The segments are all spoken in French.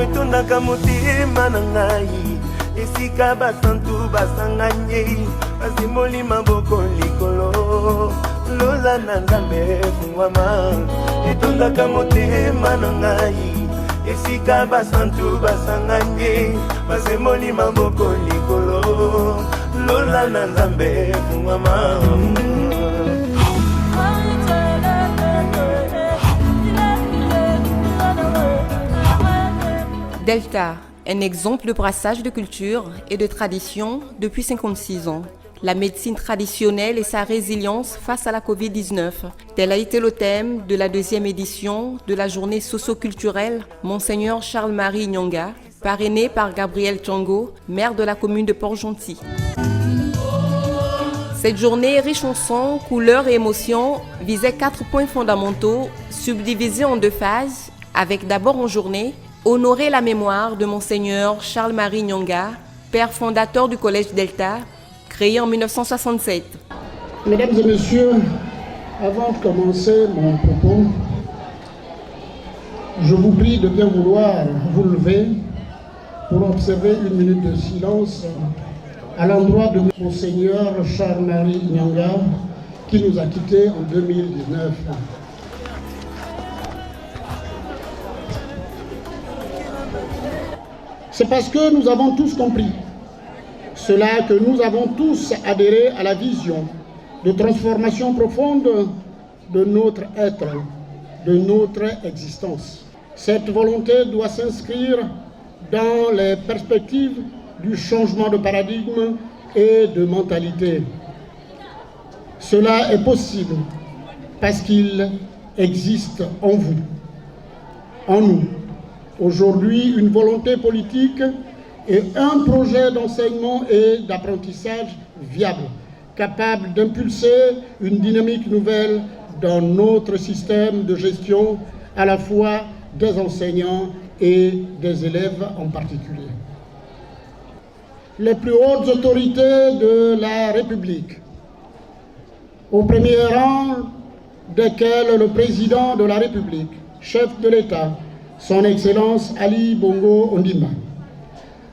etondaka motema na ngai esika basantu basanganye basimoli maboko likolo lola na nzambe fungwama etondaka motema na ngai esika basantu basanganye basimoli maboko likolo lola na nzambe fungwama. Delta, un exemple de brassage de culture et de tradition depuis 56 ans. La médecine traditionnelle et sa résilience face à la Covid-19. Tel a été le thème de la 2e édition de la journée socio-culturelle Monseigneur Charles-Marie Nyanga, parrainée par Gabriel Tchongo, maire de la commune de Port-Gentil. Cette journée riche en sons, couleurs et émotions visait 4 points fondamentaux subdivisés en 2 phases, avec d'abord en journée honorer la mémoire de Monseigneur Charles-Marie Nyanga, père fondateur du Collège Delta, créé en 1967. Mesdames et messieurs, avant de commencer mon propos, je vous prie de bien vouloir vous lever pour observer une minute de silence à l'endroit de Monseigneur Charles-Marie Nyanga qui nous a quittés en 2019. C'est parce que nous avons tous compris cela que nous avons tous adhéré à la vision de transformation profonde de notre être, de notre existence. Cette volonté doit s'inscrire dans les perspectives du changement de paradigme et de mentalité. Cela est possible parce qu'il existe en vous, en nous. Aujourd'hui, une volonté politique et un projet d'enseignement et d'apprentissage viable, capable d'impulser une dynamique nouvelle dans notre système de gestion, à la fois des enseignants et des élèves en particulier. Les plus hautes autorités de la République, au premier rang desquelles le président de la République, chef de l'État, Son Excellence Ali Bongo Ondimba,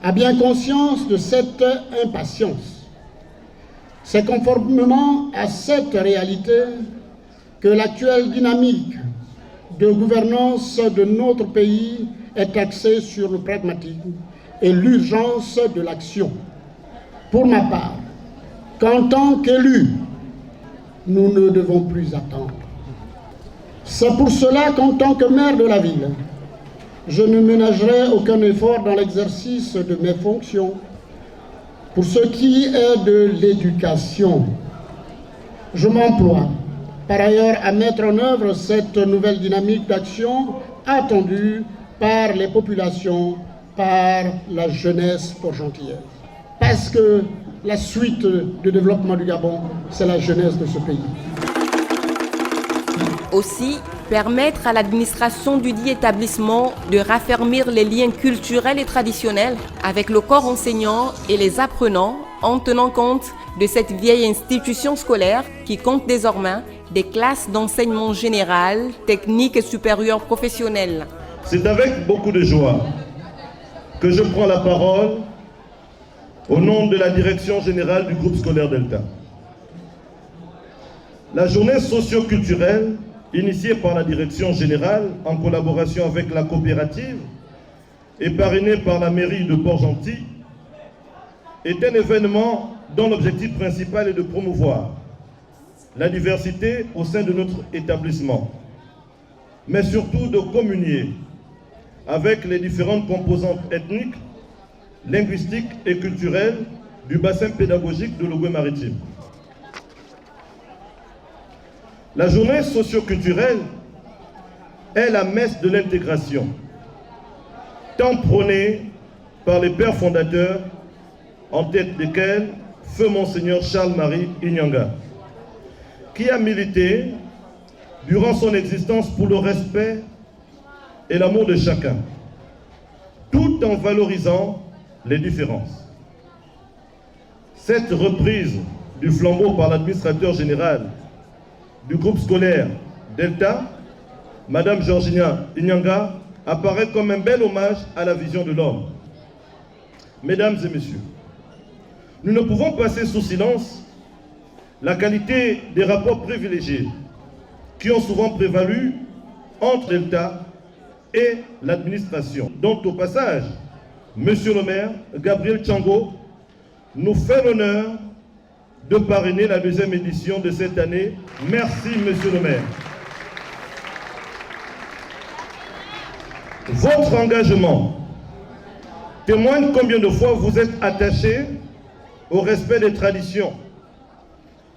a bien conscience de cette impatience. C'est conformément à cette réalité que l'actuelle dynamique de gouvernance de notre pays est axée sur le pragmatisme et l'urgence de l'action. Pour ma part, qu'en tant qu'élu, nous ne devons plus attendre. C'est pour cela qu'en tant que maire de la ville, je ne ménagerai aucun effort dans l'exercice de mes fonctions. Pour ce qui est de l'éducation, je m'emploie par ailleurs à mettre en œuvre cette nouvelle dynamique d'action attendue par les populations, par la jeunesse portgentiaise. Parce que la suite du développement du Gabon, c'est la jeunesse de ce pays. Aussi, permettre à l'administration du dit établissement de raffermir les liens culturels et traditionnels avec le corps enseignant et les apprenants en tenant compte de cette vieille institution scolaire qui compte désormais des classes d'enseignement général, technique et supérieur professionnel. C'est avec beaucoup de joie que je prends la parole au nom de la direction générale du groupe scolaire Delta. La journée socio-culturelle initiée par la direction générale en collaboration avec la coopérative et parrainée par la mairie de Port-Gentil, est un événement dont l'objectif principal est de promouvoir la diversité au sein de notre établissement, mais surtout de communier avec les différentes composantes ethniques, linguistiques et culturelles du bassin pédagogique de l'Ogooué-Maritime. La journée socio-culturelle est la messe de l'intégration, tant prônée par les pères fondateurs, en tête desquels feu Monseigneur Charles-Marie Nyanga, qui a milité durant son existence pour le respect et l'amour de chacun, tout en valorisant les différences. Cette reprise du flambeau par l'administrateur général du groupe scolaire Delta, Madame Georgina Nyanga, apparaît comme un bel hommage à la vision de l'homme. Mesdames et messieurs, nous ne pouvons passer sous silence la qualité des rapports privilégiés qui ont souvent prévalu entre l'État et l'administration, dont au passage, Monsieur le maire, Gabriel Tchango, nous fait l'honneur de parrainer la 2e édition de cette année. Merci, Monsieur le maire. Votre engagement témoigne combien de fois vous êtes attaché au respect des traditions,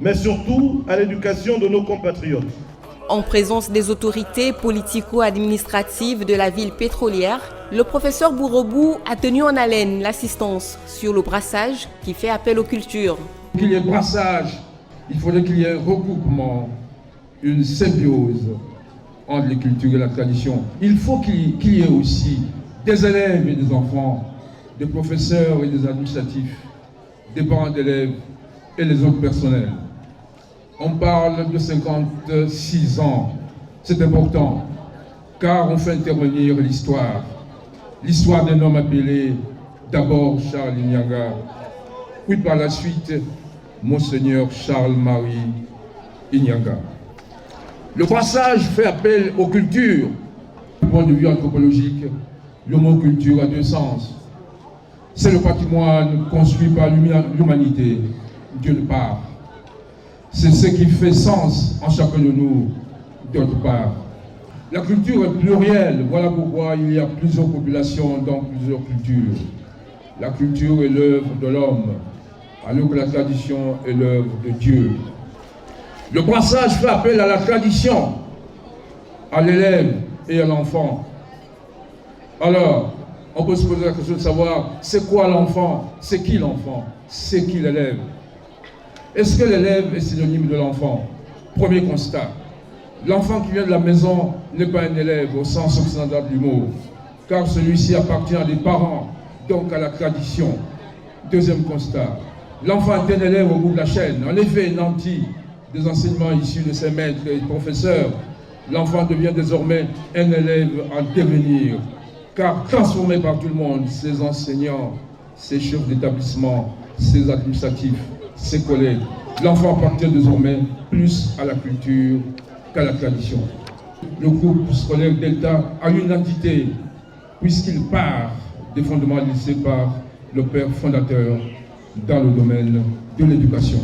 mais surtout à l'éducation de nos compatriotes. En présence des autorités politico-administratives de la ville pétrolière, le professeur Bourobou a tenu en haleine l'assistance sur le brassage qui fait appel aux cultures. Pour qu'il y ait brassage, il faudrait qu'il y ait un recoupement, une symbiose entre les cultures et la tradition. Il faut qu'il y ait aussi des élèves et des enfants, des professeurs et des administratifs, des parents d'élèves et les autres personnels. On parle de 56 ans. C'est important, car on fait intervenir l'histoire. L'histoire d'un homme appelé d'abord Charles Inyanga, puis par la suite, Monseigneur Charles-Marie Inyanga. Le brassage fait appel aux cultures. Du point de vue anthropologique, le mot culture a deux sens. C'est le patrimoine construit par l'humanité, d'une part. C'est ce qui fait sens en chacun de nous, d'autre part. La culture est plurielle, voilà pourquoi il y a plusieurs populations dans plusieurs cultures. La culture est l'œuvre de l'homme, alors que la tradition est l'œuvre de Dieu. Le brassage fait appel à la tradition, à l'élève et à l'enfant. Alors, on peut se poser la question de savoir, c'est quoi l'enfant? C'est qui l'enfant? C'est qui l'élève? Est-ce que l'élève est synonyme de l'enfant? Premier constat. L'enfant qui vient de la maison n'est pas un élève au sens occidental du mot, car celui-ci appartient à des parents, donc à la tradition. Deuxième constat. L'enfant est un élève au bout de la chaîne. En effet, nanti des enseignements issus de ses maîtres et professeurs, l'enfant devient désormais un élève en devenir, car transformé par tout le monde, ses enseignants, ses chefs d'établissement, ses administratifs, ses collègues. L'enfant appartient désormais plus à la culture qu'à la tradition. Le groupe scolaire Delta a une identité, puisqu'il part des fondements laissés par le père fondateur dans le domaine de l'éducation.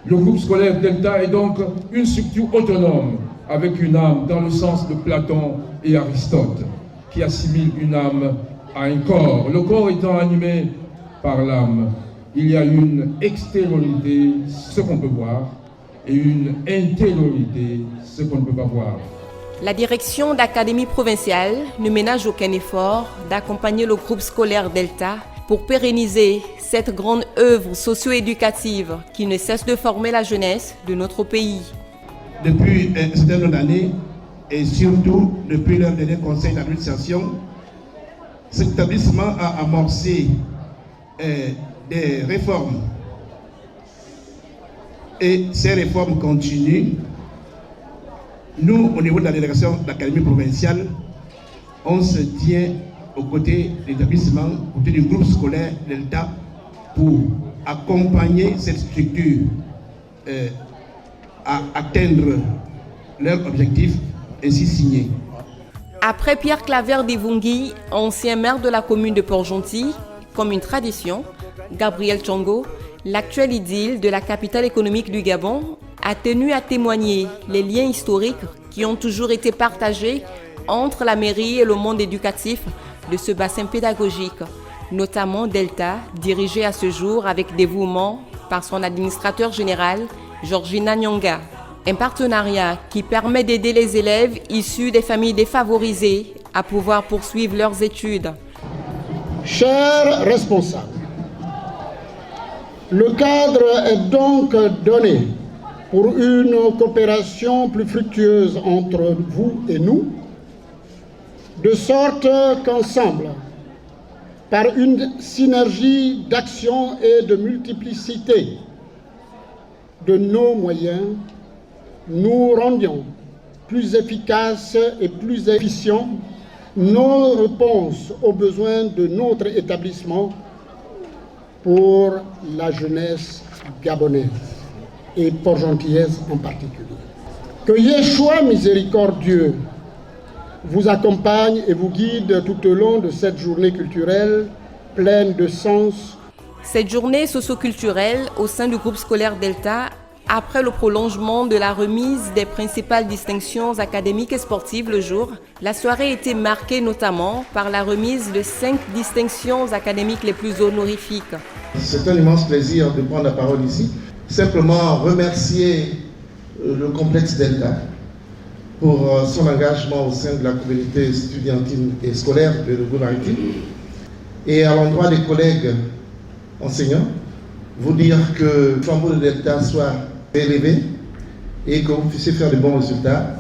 Le groupe scolaire Delta est donc une structure autonome, avec une âme dans le sens de Platon et Aristote, qui assimile une âme à un corps. Le corps étant animé par l'âme, il y a une extériorité, ce qu'on peut voir, et une intériorité, ce qu'on ne peut pas voir. La direction d'Académie provinciale ne ménage aucun effort d'accompagner le groupe scolaire Delta pour pérenniser cette grande œuvre socio-éducative qui ne cesse de former la jeunesse de notre pays. Depuis un certain nombre d'années, et surtout depuis leur dernier conseil d'administration, cet établissement a amorcé des réformes. Et ces réformes continuent. Nous, au niveau de la délégation d'Académie provinciale, on se tient aux côtés de l'établissement, aux côtés du groupe scolaire Delta, pour accompagner cette structure à atteindre leurs objectifs ainsi signés. Après Pierre Claver Devungui, ancien maire de la commune de Port-Gentil, comme une tradition, Gabriel Tchango, l'actuel édile de la capitale économique du Gabon, a tenu à témoigner les liens historiques qui ont toujours été partagés entre la mairie et le monde éducatif de ce bassin pédagogique, notamment Delta, dirigé à ce jour avec dévouement par son administrateur général, Georgina Nyanga. Un partenariat qui permet d'aider les élèves issus des familles défavorisées à pouvoir poursuivre leurs études. Chers responsables, le cadre est donc donné pour une coopération plus fructueuse entre vous et nous, de sorte qu'ensemble, par une synergie d'action et de multiplicité de nos moyens, nous rendions plus efficaces et plus efficients nos réponses aux besoins de notre établissement pour la jeunesse gabonaise et port-gentillaise en particulier. Que Yeshua miséricordieux vous accompagne et vous guide tout au long de cette journée culturelle pleine de sens. Cette journée socio-culturelle au sein du groupe scolaire Delta, après le prolongement de la remise des principales distinctions académiques et sportives le jour, la soirée a été marquée notamment par la remise de 5 distinctions académiques les plus honorifiques. C'est un immense plaisir de prendre la parole ici. Simplement remercier le complexe Delta pour son engagement au sein de la communauté estudiantine et scolaire de Louga-Maritime. Et à l'endroit des collègues enseignants, vous dire que le flambeau de Delta soit élevé et que vous puissiez faire de bons résultats.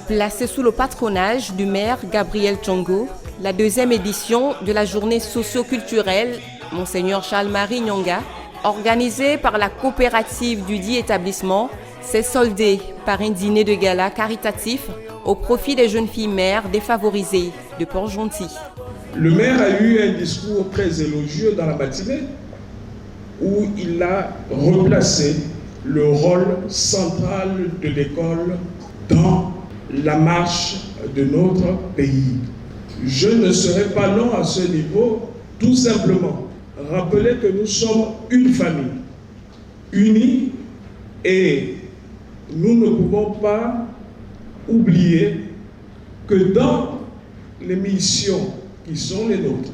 Placée sous le patronage du maire Gabriel Tchongo, la 2e édition de la journée socio-culturelle Monseigneur Charles-Marie Nyonga, organisée par la coopérative du dit établissement, s'est soldée par un dîner de gala caritatif au profit des jeunes filles mères défavorisées de Port-Gentil. Le maire a eu un discours très élogieux dans la matinée où il a replacé le rôle central de l'école dans la marche de notre pays. Je ne serai pas long à ce niveau, tout simplement rappeler que nous sommes une famille, unie, et nous ne pouvons pas oublier que dans les missions qui sont les nôtres,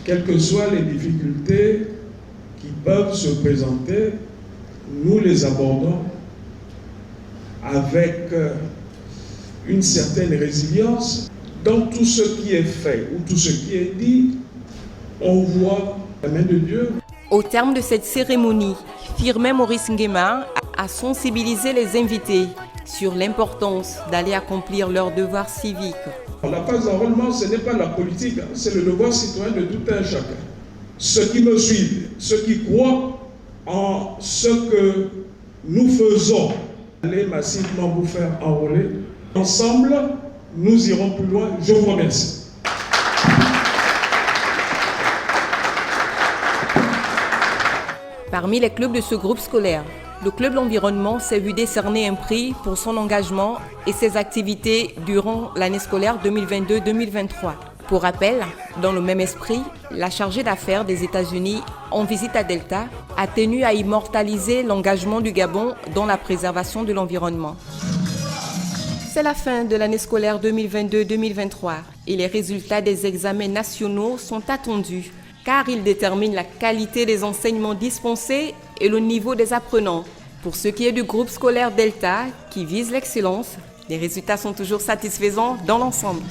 quelles que soient les difficultés qui peuvent se présenter, nous les abordons avec une certaine résilience. Dans tout ce qui est fait ou tout ce qui est dit, on voit la main de Dieu. Au terme de cette cérémonie, Firmin Maurice Nguema a sensibilisé les invités sur l'importance d'aller accomplir leurs devoirs civiques. La phase d'enrôlement, ce n'est pas la politique, c'est le devoir citoyen de tout un chacun. Ceux qui me suivent, ceux qui croient en ce que nous faisons, allez massivement vous faire enrôler. Ensemble, nous irons plus loin. Je vous remercie. Parmi les clubs de ce groupe scolaire, le club L'Environnement s'est vu décerner un prix pour son engagement et ses activités durant l'année scolaire 2022-2023. Pour rappel, dans le même esprit, la chargée d'affaires des États-Unis en visite à Delta a tenu à immortaliser l'engagement du Gabon dans la préservation de l'environnement. C'est la fin de l'année scolaire 2022-2023 et les résultats des examens nationaux sont attendus car ils déterminent la qualité des enseignements dispensés et le niveau des apprenants. Pour ce qui est du groupe scolaire Delta qui vise l'excellence, les résultats sont toujours satisfaisants dans l'ensemble.